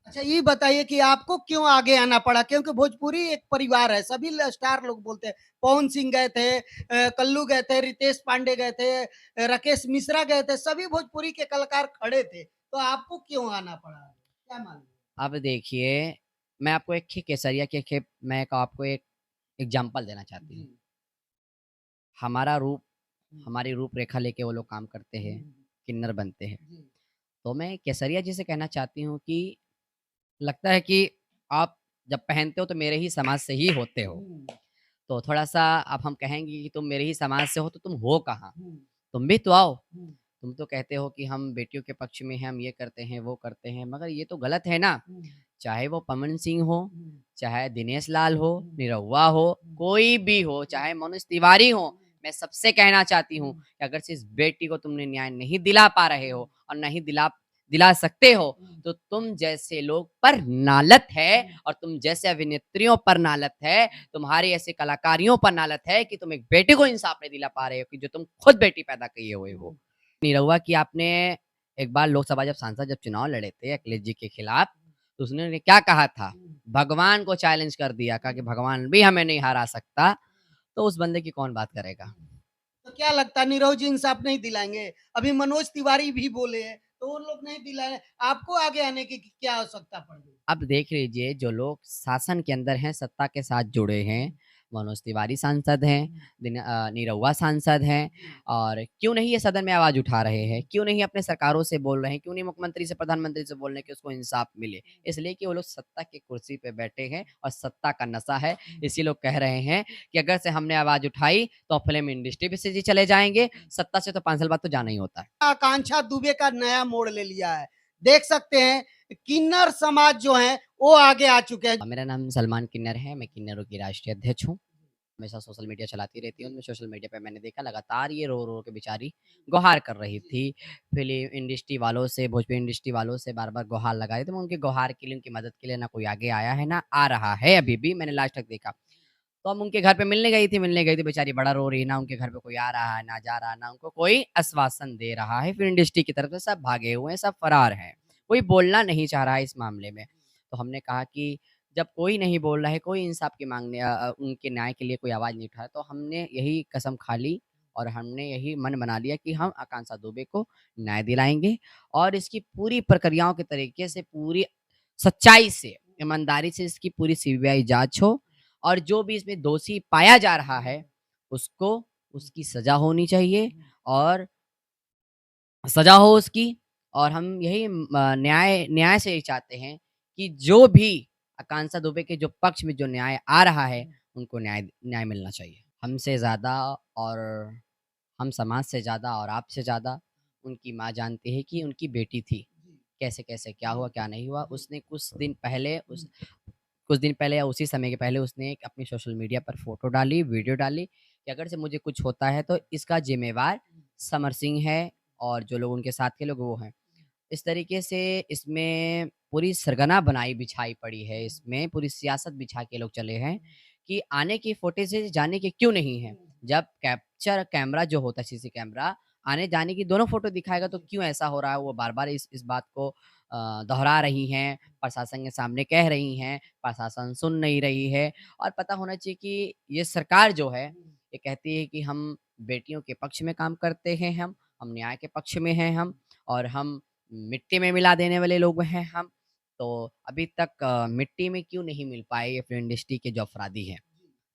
अच्छा ये बताइए कि आपको क्यों आगे आना पड़ा? क्योंकि भोजपुरी एक परिवार है, सभी स्टार लोग बोलते हैं। पवन सिंह गए थे, कल्लू गए थे, रितेश पांडे गए थे, राकेश मिश्रा गए थे, सभी भोजपुरी के कलाकार खड़े थे। तो आपको क्यों आना पड़ा? क्या मालूम? अब देखिए, मैं आपको एक केसरिया के मैं एक आपको एक एग्ज़ाम्पल देना चाहती जी। हूँ। हमारा रूप हुँ, हमारी रूपरेखा लेके वो लोग काम करते हुँ, हैं, हुँ, किन्नर बनते हैं। जी। तो मैं केसरिया जी से कहना चाहती हूँ कि लगता है कि आप जब पहनते हो तो मेरे ही समाज से ही होते हो। हुँ, तो थोड़ा-सा अब हम कहेंगे कि तुम मेरे ही समाज से हो तो तुम हो कहाँ? हुँ, तुम भी तो आओ। हुँ, तुम तो कहते हो कि हम बेटियों के पक्ष में हैं, हम ये करते हैं, वो करते हैं, मगर ये तो गलत है ना। हुँ, चाहे वो पवन सिंह हो, हुँ, चाहे दिनेश लाल हो, हुँ, निरहुआ हो, हुँ, कोई भी हो, हुँ, चाहे मनोज तिवारी हो, मैं सबसे कहना चाहती हूँ हुँ, कि अगर से इस बेटी को तुमने न्याय नहीं दिला पा रहे हुँ, हो और नहीं दिला सकते हो, हुँ, तो तुम जैसे लोग पर नालत है हुँ, और तुम जैसे अभिनेत्रियों पर नालत है, तुम्हारी ऐसे कलाकारियों पर नालत है कि तुम एक बेटे को इंसाफ नहीं दिला पा रहे हो कि जो तुम खुद बेटी पैदा किए हुए हो। हुँ। निरहुआ की आपने एक बार लोकसभा जब सांसद जब चुनाव लड़े थे अखिलेश जी के खिलाफ, तो उसने क्या कहा था? हुँ, भगवान को चैलेंज कर दिया, कहा कि हुँ, भगवान भी हमें नहीं हरा सकता, तो उस बंदे की कौन बात करेगा? हुँ। तो क्या लगता है नीरव जी इंसाफ नहीं दिलाएँगे? अभी मनोज तिवारी भी बोले हैं, तो वो लोग नहीं दिलाए, आपको आगे आने की क्या आवश्यकता पड़ गई? अब देख लीजिए जो लोग शासन के अंदर हैं, सत्ता के साथ जुड़े हैं, हुँ, मनोज तिवारी सांसद हैं, हुँ, निरहुआ सांसद हैं जी, और क्यों नहीं ये सदन में आवाज़ उठा रहे हैं? क्यों नहीं अपने सरकारों से बोल रहे हैं? क्यों नहीं मुख्यमंत्री से, प्रधानमंत्री से बोल रहे हैं कि उसको इंसाफ मिले? इसलिए कि वो लोग सत्ता की कुर्सी पे बैठे हैं और सत्ता का नशा है, हुँ, इसीलिए लोग कह रहे हैं कि अगर से हमने आवाज़ उठाई तो फ़िल्म इंडस्ट्री पे से जी चले जाएँगे, सत्ता से तो 5 साल बाद तो जाना ही होता है। आकांक्षा दुबे का नया मोड़ ले लिया है। देख सकते हैं किन्नर समाज जो है वो आगे आ चुके हैं। मेरा नाम सलमान किन्नर है, मैं किन्नरों की राष्ट्रीय अध्यक्ष हूँ। हमेशा सोशल मीडिया चलाती रहती हूँ, मैं सोशल मीडिया पे मैंने देखा लगातार ये रो-रो के बेचारी गुहार कर रही थी। फ़िल्म इंडस्ट्री वालों से, भोजपुरी इंडस्ट्री वालों से बार-बार गुहार लगा रही थी। मैं उनकी गुहार के लिए, उनकी मदद के लिए ना कोई आगे आया है, ना आ रहा है अभी भी, मैंने लास्ट तक देखा। तो हम उनके घर पे मिलने गई थी बेचारी बड़ा रो रही है, ना उनके घर पे कोई आ रहा है, ना जा रहा है, ना उनको कोई आश्वासन दे रहा है। फ़िल्म इंडस्ट्री की तरफ से सब भागे हुए हैं, सब फरार हैं। कोई बोलना नहीं चाह रहा है इस मामले में। तो हमने कहा कि जब कोई नहीं बोल रहा है, कोई इंसाफ की उनके न्याय के लिए कोई आवाज़ नहीं उठा रहा, तो हमने यही कसम खा ली और हमने यही मन बना लिया कि हम आकांक्षा दुबे को न्याय दिलाएँगे और इसकी पूरी प्रक्रियाओं के तरीके से, पूरी सच्चाई से, ईमानदारी से इसकी पूरी सीबीआई जाँच हो और जो भी इसमें दोषी पाया जा रहा है, उसको उसकी सज़ा होनी चाहिए और सज़ा हो उसकी और हम यही न्याय न्याय से यही चाहते हैं कि जो भी आकांक्षा दुबे के जो पक्ष में जो न्याय आ रहा है, उनको न्याय न्याय मिलना चाहिए। हमसे ज़्यादा और हम समाज से ज़्यादा और आपसे ज़्यादा उनकी माँ जानती है कि उनकी बेटी थी। कैसे-कैसे क्या हुआ, क्या नहीं हुआ। उसने कुछ दिन पहले या उसी समय के पहले उसने एक अपनी सोशल मीडिया पर फ़ोटो डाली, वीडियो डाली कि अगर से मुझे कुछ होता है तो इसका ज़िम्मेवार समर सिंह है और जो लोग उनके साथ के लोग वो हैं। इस तरीके से इसमें पूरी सरगना बनाई बिछाई पड़ी है, इसमें पूरी सियासत बिछा के लोग चले हैं कि आने की फुटेजेज़ जाने के क्यों नहीं हैं। जब कैप्चर कैमरा जो होता है सीसी कैमरा, आने-जाने की दोनों फ़ोटो दिखाएगा तो क्यों ऐसा हो रहा है, वो बार-बार इस बात को दोहरा रही हैं, प्रशासन के सामने कह रही हैं, प्रशासन सुन नहीं रही है और पता होना चाहिए कि ये सरकार जो है, ये कहती है कि हम बेटियों के पक्ष में काम करते हैं हम न्याय के पक्ष में हैं और हम मिट्टी में मिला देने वाले लोग हैं हम। तो अभी तक मिट्टी में क्यों नहीं मिल पाए ये फ़िल्म इंडस्ट्री के जो अपराधी हैं,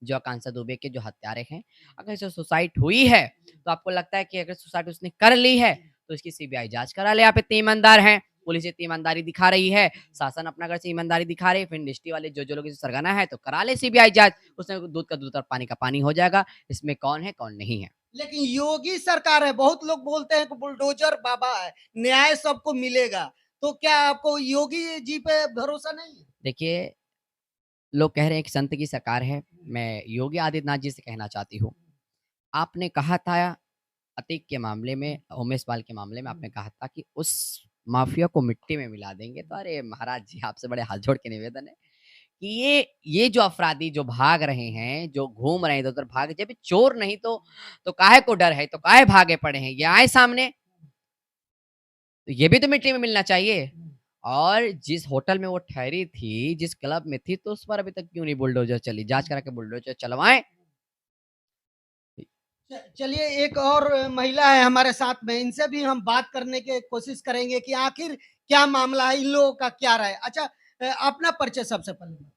जो आकांक्षा दुबे के जो हत्यारे हैं। अगर जो सुसाइड हुई है, तो आपको लगता है कि अगर सुसाइड उसने कर ली है, तो इसकी सीबीआई जाँच करा ले, आप इतने ईमानदार हैं। पुलिस इतनी ईमानदारी दिखा रही है, शासन अपना अगर से ईमानदारी दिखा रही है, फिर इंडस्ट्री वाले जो लोग इसे सरगना है, तो करा ले सीबीआई जाँच। उसमें दूध का दूध और पानी का पानी हो जाएगा। इसमें कौन है, कौन नहीं है। लेकिन योगी सरकार है, बहुत लोग बोलते हैं कि बुलडोजर बाबा है, न्याय सबको मिलेगा। तो क्या आपको योगी जी पे भरोसा नहीं है? देखिए, लोग कह रहे हैं कि संत की सरकार है। मैं योगी आदित्यनाथ जी से कहना चाहती हूँ, आपने कहा था अतीक के मामले में, उमेश पाल के मामले में आपने कहा था कि उस माफिया को मिट्टी में मिला देंगे। तो अरे महाराज जी, आपसे बड़े हाथ जोड़ के निवेदन है कि ये जो अपराधी जो भाग रहे हैं, जो घूम रहे हैं इधर-उधर भाग, जब ये चोर नहीं तो काहे को डर है, तो काहे भागे पड़े हैं? ये आए सामने, तो ये भी तो मिट्टी में मिलना चाहिए। और जिस होटल में वो ठहरी थी, जिस क्लब में थी, तो उस पर अभी तक क्यों नहीं बुलडोज़र चली? जाँच करा के बुलडोज़र चलवाएँ। चलिए एक और महिला है हमारे साथ में, इनसे भी हम बात करने की कोशिश करेंगे कि आखिर क्या मामला है, इन लोगों का क्या राय? अच्छा अपना परिचय सबसे पहले बताइए।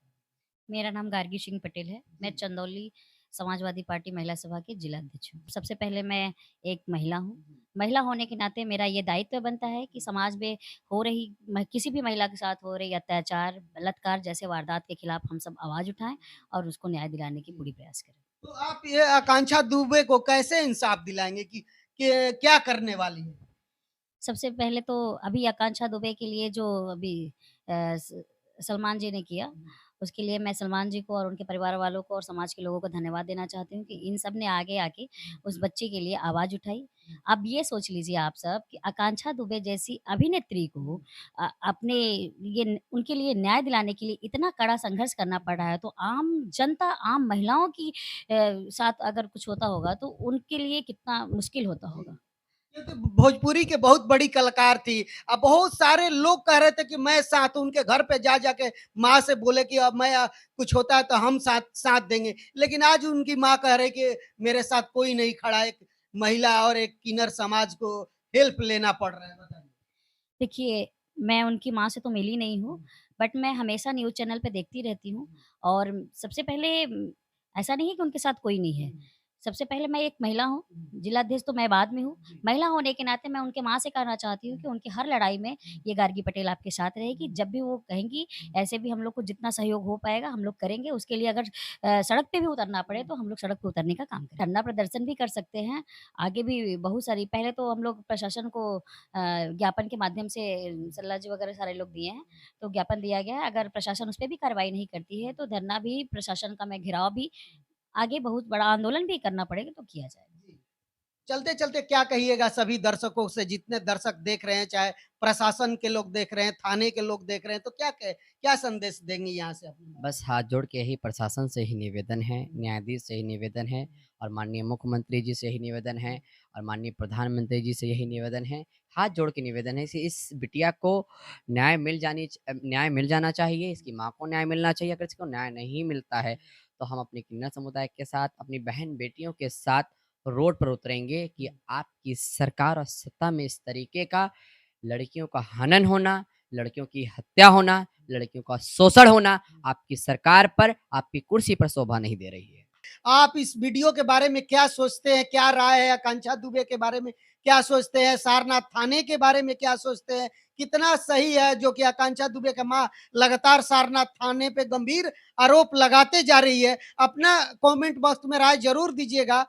मेरा नाम गार्गी सिंह पटेल है। मैं जी, चंदौली समाजवादी पार्टी महिला सभा की जिलाध्यक्ष हूँ। सबसे पहले मैं एक महिला हूँ। महिला होने के नाते मेरा ये दायित्व बनता है कि समाज में हो रही किसी भी महिला के साथ हो रही अत्याचार, बलात्कार जैसे वारदात के खिलाफ हम सब आवाज़ उठाएँ और उसको न्याय दिलाने की पूरी प्रयास करें। तो आप ये आकांक्षा दुबे को कैसे इंसाफ दिलाएँगे कि क्या करने वाली है? सबसे पहले तो अभी आकांक्षा दुबे के लिए जो अभी अ, स सलमान जी ने किया, उसके लिए मैं सलमान जी को और उनके परिवार वालों को और समाज के लोगों को धन्यवाद देना चाहती हूँ कि इन सब ने आगे आके उस बच्चे के लिए आवाज़ उठाई। अब ये सोच लीजिए आप सब कि आकांक्षा दुबे जैसी अभिनेत्री को अपने उनके लिए न्याय दिलाने के लिए इतना कड़ा संघर्ष करना पड़ रहा है, तो आम जनता, आम महिलाओं की साथ अगर कुछ होता होगा, तो उनके लिए कितना मुश्किल होता होगा। क्योंकि भोजपुरी के बहुत बड़ी कलाकार थी। अब बहुत सारे लोग कह रहे थे कि मैं साथ हूँ, उनके घर पे जा के माँ से बोले कि अब मैं कुछ होता है तो हम साथ साथ देंगे। लेकिन आज उनकी माँ कह रही कि मेरे साथ कोई नहीं खड़ा, एक महिला और एक किन्नर समाज को हेल्प लेना पड़ रहा है। बताइए। देखिए, मैं उनकी माँ से तो मिली नहीं हूँ, बट मैं हमेशा न्यूज़ चैनल पे देखती रहती हूँ और सबसे पहले ऐसा नहीं है कि उनके साथ कोई नहीं है। सबसे पहले मैं एक महिला हूँ, जिलाध्यक्ष तो मैं बाद में हूँ। महिला होने के नाते मैं उनके माँ से कहना चाहती हूँ कि उनकी हर लड़ाई में ये गार्गी पटेल आपके साथ रहेगी। जब भी वो कहेंगी, ऐसे भी हम लोग को जितना सहयोग हो पाएगा हम लोग करेंगे। उसके लिए अगर सड़क पे भी उतरना पड़े तो हम लोग सड़क पे उतरने का काम करें। धरना प्रदर्शन भी कर सकते हैं, आगे भी बहुत सारी पहले तो हम लोग प्रशासन को ज्ञापन के माध्यम से सल्ला जी वगैरह सारे लोग दिए हैं, तो ज्ञापन दिया गया है। अगर प्रशासन उस पे भी कार्रवाई नहीं करती है, तो धरना भी, प्रशासन का मैं घेराव भी, आगे बहुत बड़ा आंदोलन भी करना पड़ेगा तो किया जाएगा। जी। चलते-चलते क्या कहिएगा सभी दर्शकों से, जितने दर्शक देख रहे हैं, चाहे प्रशासन के लोग देख रहे हैं, थाने के लोग देख रहे हैं, तो क्या संदेश देंगी यहाँ से अपने? बस हाथ जोड़ के यही प्रशासन से ही निवेदन है, न्यायाधीश से ही निवेदन है और माननीय मुख्यमंत्री जी से ही निवेदन है और माननीय प्रधानमंत्री जी से यही निवेदन है। हाथ जोड़ के निवेदन है कि इस बिटिया को न्याय मिल जाना चाहिए, इसकी माँ को न्याय मिलना चाहिए। अगर इसको न्याय नहीं मिलता है, तो हम अपने किन्नर समुदाय के साथ, अपनी बहन-बेटियों के साथ रोड पर उतरेंगे कि आपकी सरकार और सत्ता में इस तरीके का लड़कियों का हनन होना, लड़कियों की हत्या होना, लड़कियों का शोषण होना आपकी सरकार पर, आपकी कुर्सी पर शोभा नहीं दे रही है। आप इस वीडियो के बारे में क्या सोचते हैं? क्या राय है? आकांक्षा दुबे के बारे में क्या सोचते हैं? सारनाथ थाने के बारे में क्या सोचते हैं? कितना सही है जो कि आकांक्षा दुबे का माँ लगातार सारनाथ थाने पे गंभीर आरोप लगाते जा रही है? अपना कमेंट बॉक्स में राय ज़रूर दीजिएगा